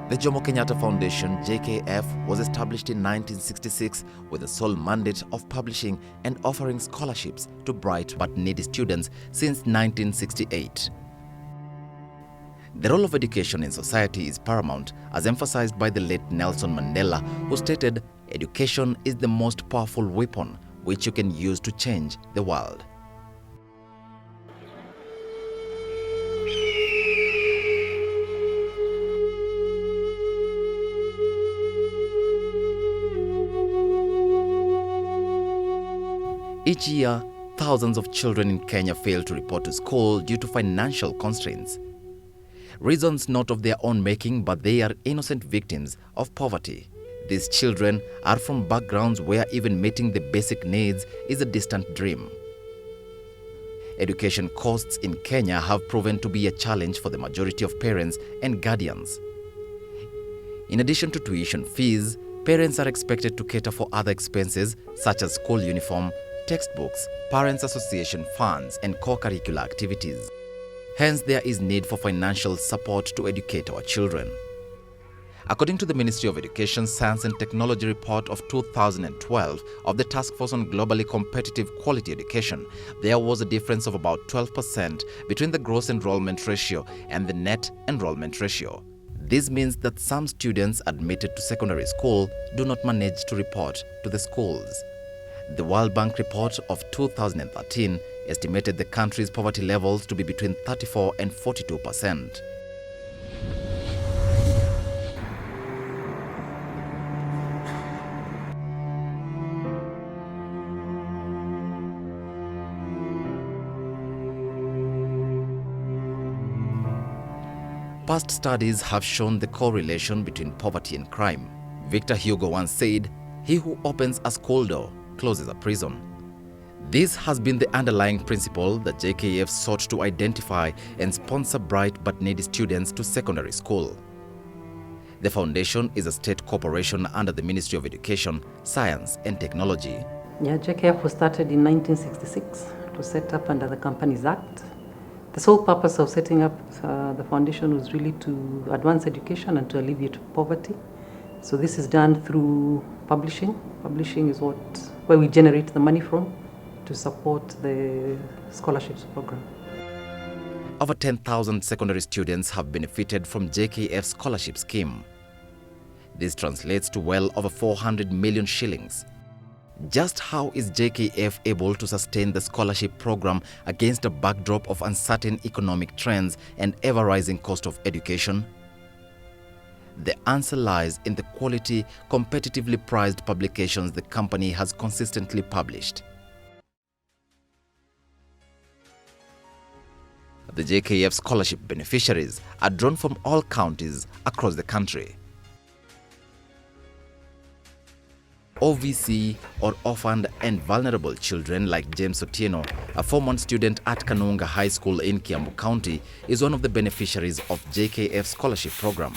The Jomo Kenyatta Foundation, JKF, was established in 1966 with the sole mandate of publishing and offering scholarships to bright but needy students since 1968. The role of education in society is paramount, as emphasized by the late Nelson Mandela, who stated, "Education is the most powerful weapon which you can use to change the world." Each year, thousands of children in Kenya fail to report to school due to financial constraints. Reasons not of their own making, but they are innocent victims of poverty. These children are from backgrounds where even meeting the basic needs is a distant dream. Education costs in Kenya have proven to be a challenge for the majority of parents and guardians. In addition to tuition fees, parents are expected to cater for other expenses such as school uniform, textbooks, parents' association funds, and co-curricular activities. Hence, there is need for financial support to educate our children. According to the Ministry of Education, Science and Technology report of 2012 of the Task Force on Globally Competitive Quality Education, there was a difference of about 12% between the gross enrollment ratio and the net enrollment ratio. This means that some students admitted to secondary school do not manage to report to the schools. The World Bank report of 2013 estimated the country's poverty levels to be between 34 and 42%. Past studies have shown the correlation between poverty and crime. Victor Hugo once said, "He who opens a school door closes a prison." This has been the underlying principle that JKF sought to identify and sponsor bright but needy students to secondary school. The foundation is a state corporation under the Ministry of Education, Science and Technology. JKF was started in 1966 to set up under the Companies Act. The sole purpose of setting up the foundation was really to advance education and to alleviate poverty. So this is done through publishing. Publishing is where we generate the money from to support the scholarships program. Over 10,000 secondary students have benefited from JKF Scholarship scheme. This translates to well over 400 million shillings. Just how is JKF able to sustain the scholarship program against a backdrop of uncertain economic trends and ever-rising cost of education? The answer lies in the quality, competitively priced publications the company has consistently published. The JKF Scholarship beneficiaries are drawn from all counties across the country. OVC, or orphaned and vulnerable children like James Otieno, a former student at Kanunga High School in Kiambu County, is one of the beneficiaries of JKF Scholarship program.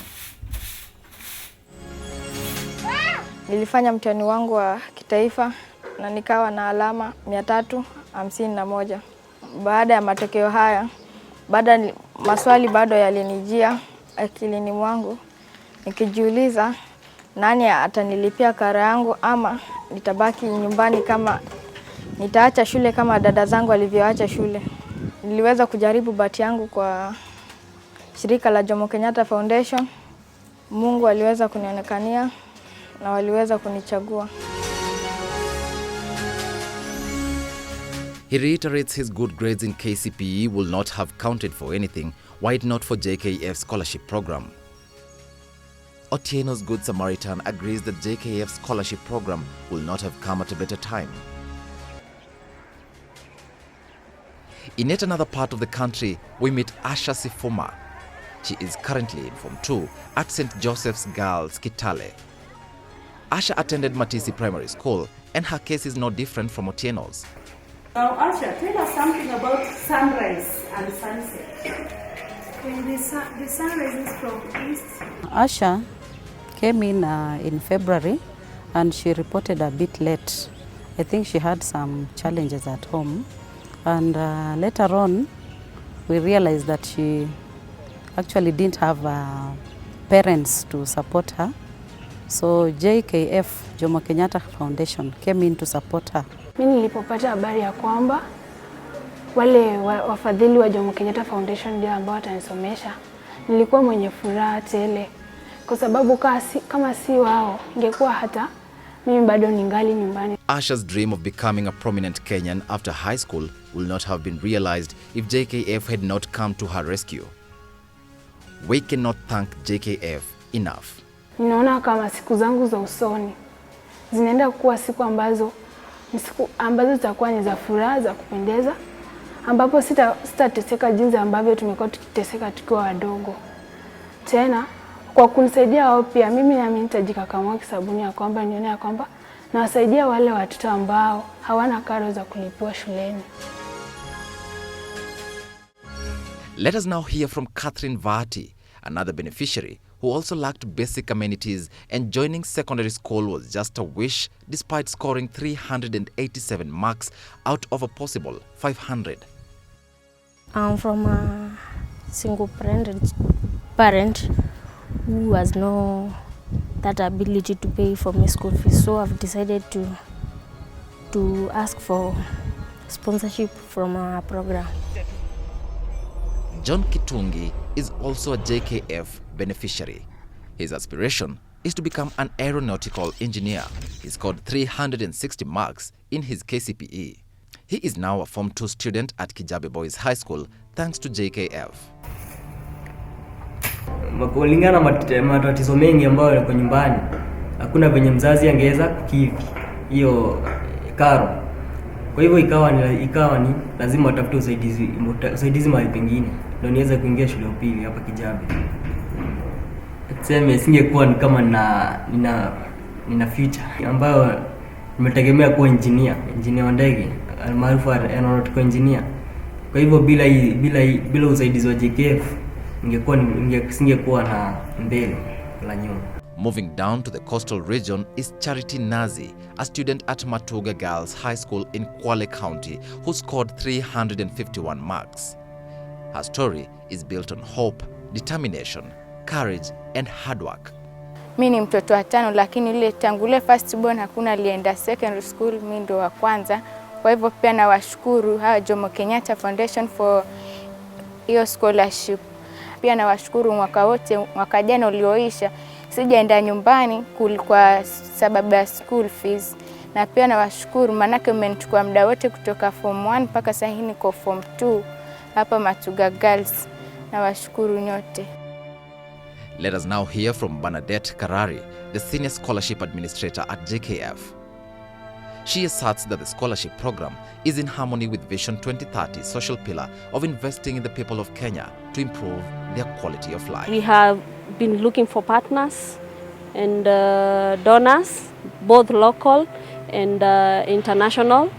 Nilifanya mtihani wangu wa kitaifa na nikawa na alama 351. Baada ya matokeo haya, maswali bado yalinijia akilini mwangu, nikijiuliza nani atanilipia karo yangu ama nitabaki nyumbani kama nitaacha shule kama dada zangu walivyoacha shule. Niliweza kujaribu bahati yangu kwa shirika la Jomo Kenyatta Foundation. Mungu aliweza kunionekania na waliweza kunichagua. He reiterates his good grades in KCPE will not have counted for anything were it not for JKF Scholarship program. Otieno's Good Samaritan agrees that JKF Scholarship program will not have come at a better time. In yet another part of the country, we meet Asha Sifuma. She is currently in Form 2 at St. Joseph's Girls, Kitale. Asha attended Matisi Primary School, and her case is no different from Otieno's. Now, Asha, tell us something about sunrise and sunset. When the sun rises from east. Asha came in February, and she reported a bit late. I think she had some challenges at home, and later on we realized that she actually didn't have parents to support her. So JKF, Jomo Kenyatta Foundation, came in to support her. Mimi nilipopata habari ya kwamba wale wafadhili wa Jomo Kenyatta Foundation ndio ambao watanisomesha, nilikuwa mwenye furaha tele, kwa sababu kama si wao ingekuwa hata mimi bado ningali nyumbani. Asha's dream of becoming a prominent Kenyan after high school will not have been realized if JKF had not come to her rescue. We cannot thank JKF enough. Ninaona kama siku zangu za usoni zinaenda kuwa siku ambazo zitakuwa ni za furaha, za kupendeza, ambapo sitateseka jinsi ambavyo tumekuwa tukiteseka tukiwa wadogo. Tena kwa kunisaidia wao pia mimi nami nitajikakamua kisabuni ya kwamba nione ya kwamba nawasaidia wale watoto ambao hawana karo za kulipiwa shuleni. Let us now hear from Vaati, another beneficiary who also lacked basic amenities, and joining secondary school was just a wish despite scoring 387 marks out of a possible 500. I'm from a single parent who has no that ability to pay for my school fees, so I've decided to ask for sponsorship from our program. John Kitungi is also a JKF beneficiary. His aspiration is to become an aeronautical engineer. He scored 360 marks in his KCPE. He is now a Form 2 student at Kijabe Boys High School thanks to JKF. Kulingana na matatizo mengi ambayo yako nyumbani, hakuna venye mzazi angeweza kukivi hiyo karo. Kwa hivyo ikawa ni lazima watafute usaidizi mahali pengine ndio niweze kuingia shule ya upili hapa Kijabe. Tuseme singekuwa kama nina future ambayo nimetegemea kuwa engineer wa ndege, maarufu aeronautical engineer. Kwa hivyo bila usaidizi wa JKF singekuwa na mbele la nyuma. Moving down to the coastal region is Charity Nazi, a student at Matuga Girls High School in Kwale County who scored 351 marks. Her story is built on hope, determination, courage and hard work. Mimi ni mtoto wa tano, lakini ile tangu first born hakuna alienda secondary school, mimi ndo wa kwanza. Kwa hivyo pia nawashukuru Jomo Kenyatta Foundation for hiyo scholarship. Pia nawashukuru mwaka jana ulioisha sijaenda nyumbani kwa sababu ya school fees, na pia nawashukuru manake mmenichukua muda wote kutoka Form 1 mpaka sasa hivi niko Form 2 hapa Matuga Girls. Nawashukuru nyote. Let us now hear from Bernadette Karari, the Senior Scholarship Administrator at JKF. She asserts that the scholarship program is in harmony with Vision 2030 social pillar of investing in the people of Kenya to improve their quality of life. We have been looking for partners and donors, both local and international,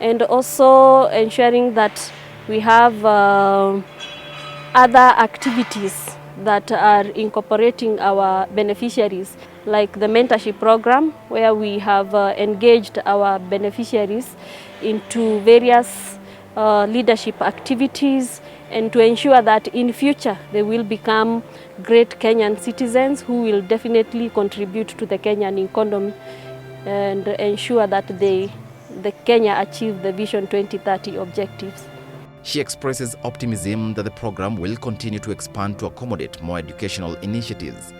and also ensuring that we have other activities that are incorporating our beneficiaries, like the mentorship program, where we have engaged our beneficiaries into various leadership activities, and to ensure that in future they will become great Kenyan citizens who will definitely contribute to the Kenyan economy and ensure that the Kenya achieve the Vision 2030 objectives. She expresses optimism that the program will continue to expand to accommodate more educational initiatives.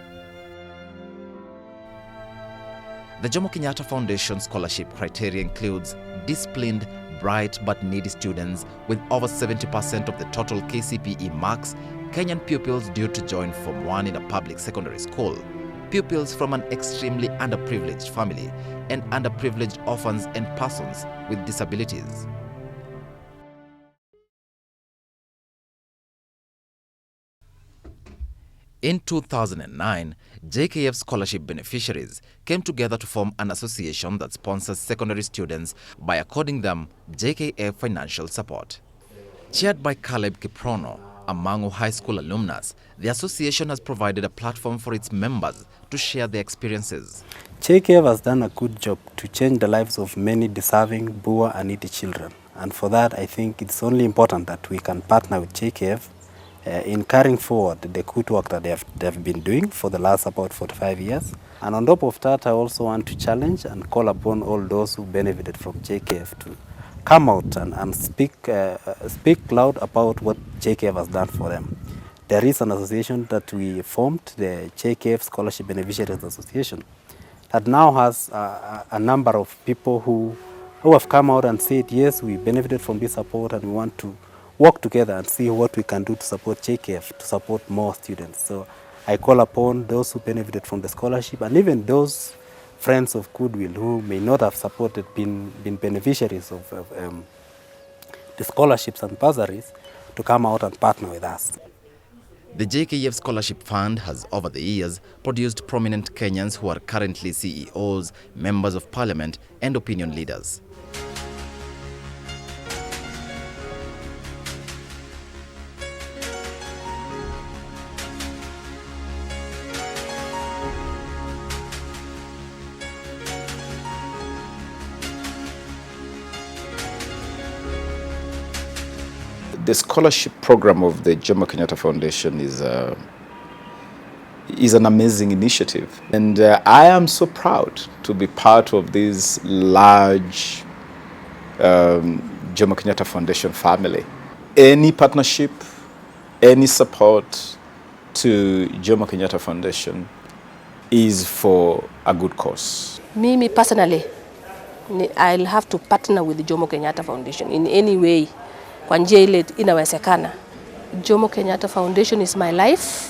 The Jomo Kenyatta Foundation scholarship criteria includes disciplined, bright but needy students with over 70% of the total KCPE marks, Kenyan pupils due to join Form 1 in a public secondary school, pupils from an extremely underprivileged family, and underprivileged orphans and persons with disabilities. In 2009, JKF-Scholarship beneficiaries came together to form an association that sponsors secondary students by according them JKF financial support. Chaired by Caleb Kiprono, a Mangu High School alumnus, the association has provided a platform for its members to share their experiences. JKF has done a good job to change the lives of many deserving, poor and needy children. And for that, I think it's only important that we can partner with JKF in carrying forward the good work that they have been doing for the last about 45 years. And on top of that, I also want to challenge and call upon all those who benefited from JKF to come out and speak loud about what JKF has done for them. There is an association that we formed, the JKF-Scholarship Beneficiaries Association, that now has a number of people who have come out and said, yes, we benefited from this support and we want to work together and see what we can do to support JKF, to support more students. So I call upon those who benefited from the scholarship and even those friends of goodwill who may not have supported, been beneficiaries of the scholarships and bursaries, to come out and partner with us. The JKF Scholarship Fund has over the years produced prominent Kenyans who are currently CEOs, members of parliament and opinion leaders. The scholarship program of the Jomo Kenyatta Foundation is an amazing initiative. And I am so proud to be part of this large Jomo Kenyatta Foundation family. Any partnership, any support to Jomo Kenyatta Foundation is for a good cause. Me personally, I'll have to partner with the Jomo Kenyatta Foundation in any way. Kwa njia ile inawezekana. Jomo Kenyatta Foundation is my life.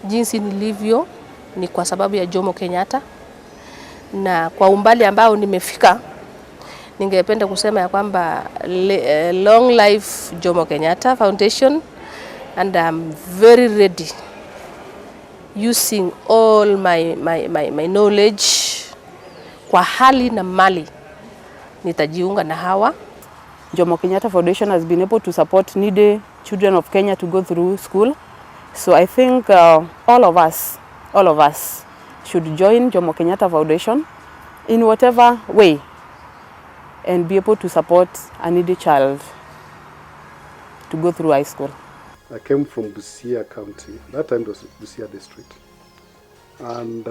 Jinsi nilivyo ni kwa sababu ya Jomo Kenyatta. Na kwa umbali ambao nimefika, ningependa kusema ya kwamba long life Jomo Kenyatta Foundation, and I'm very ready using all my knowledge kwa hali na mali. Nitajiunga na hawa. Jomo Kenyatta Foundation has been able to support needy children of Kenya to go through school. So I think all of us should join Jomo Kenyatta Foundation in whatever way and be able to support a needy child to go through high school. I came from Busia County. That time it was Busia District. And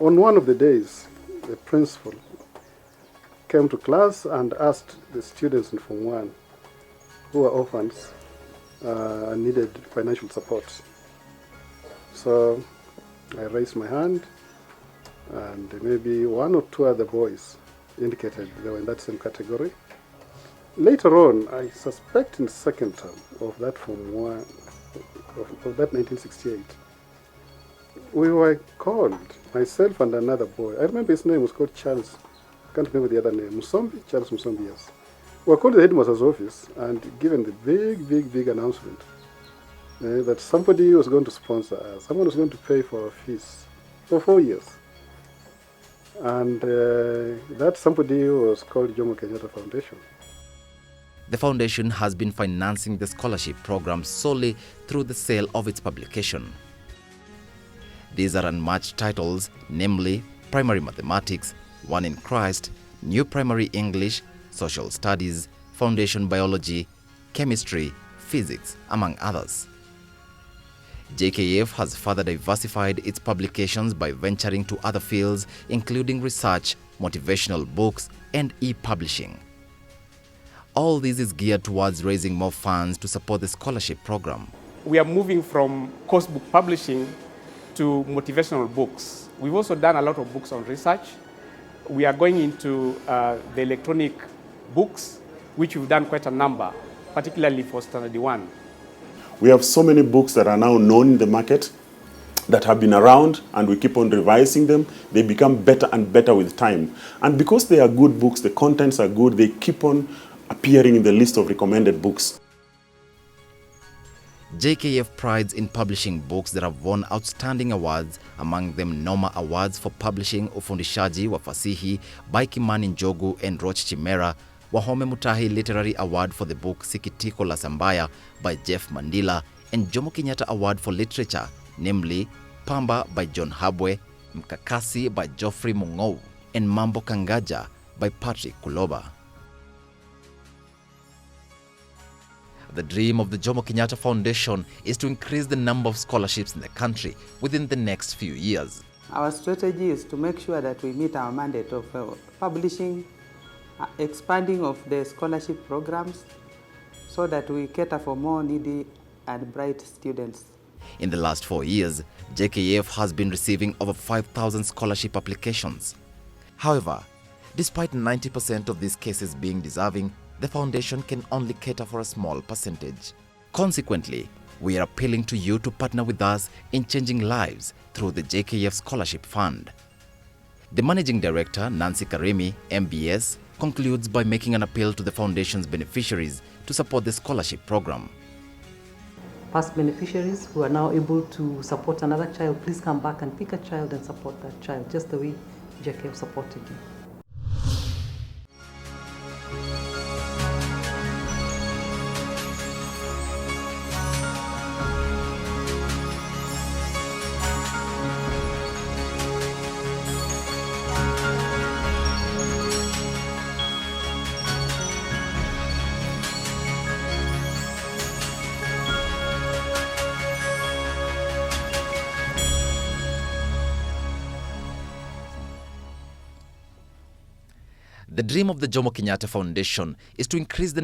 on one of the days, the principal came to class and asked the students in Form 1 who were orphans and needed financial support. So I raised my hand, and maybe one or two other boys indicated they were in that same category. Later on, I suspect in the second term of that Form 1, of that 1968, we were called, myself and another boy. I remember his name was called Charles. I can't remember the other name. Charles Musombi, yes. We were called to the headmaster's office and given the big announcement that somebody was going to sponsor us. Someone was going to pay for our fees for 4 years. And that somebody was called Jomo Kenyatta Foundation. The foundation has been financing the scholarship program solely through the sale of its publication. These are unmatched titles, namely Primary Mathematics, One in Christ, New Primary English, Social Studies, Foundation Biology, Chemistry, Physics, among others. JKF has further diversified its publications by venturing to other fields, including research, motivational books, and e-publishing. All this is geared towards raising more funds to support the scholarship program. We are moving from course book publishing to motivational books. We've also done a lot of books on research. We are going into the electronic books, which we've done quite a number, particularly for Standard 1. We have so many books that are now known in the market, that have been around, and we keep on revising them. They become better and better with time. And because they are good books, the contents are good, they keep on appearing in the list of recommended books. JKF prides in publishing books that have won outstanding awards, among them Noma Awards for publishing Ufundishaji wa Fasihi by Kimani Njogu and Roch Chimera, Wahome Mutahi Literary Award for the book Sikitiko la Sambaya by Jeff Mandila, and Jomo Kenyatta Award for Literature, namely Pamba by John Habwe, Mkakasi by Geoffrey Mungou, and Mambo Kangaja by Patrick Kuloba. The dream of the Jomo Kenyatta Foundation is to increase the number of scholarships in the country within the next few years. Our strategy is to make sure that we meet our mandate of publishing, expanding of the scholarship programs so that we cater for more needy and bright students. In the last 4 years, JKF has been receiving over 5,000 scholarship applications. However, despite 90% of these cases being deserving, the foundation can only cater for a small percentage. Consequently, we are appealing to you to partner with us in changing lives through the JKF Scholarship Fund. The Managing Director, Nancy Karimi, MBS, concludes by making an appeal to the foundation's beneficiaries to support the scholarship program. Past beneficiaries who are now able to support another child, please come back and pick a child and support that child, just the way JKF supported you. The dream of the Jomo Kenyatta Foundation is to increase the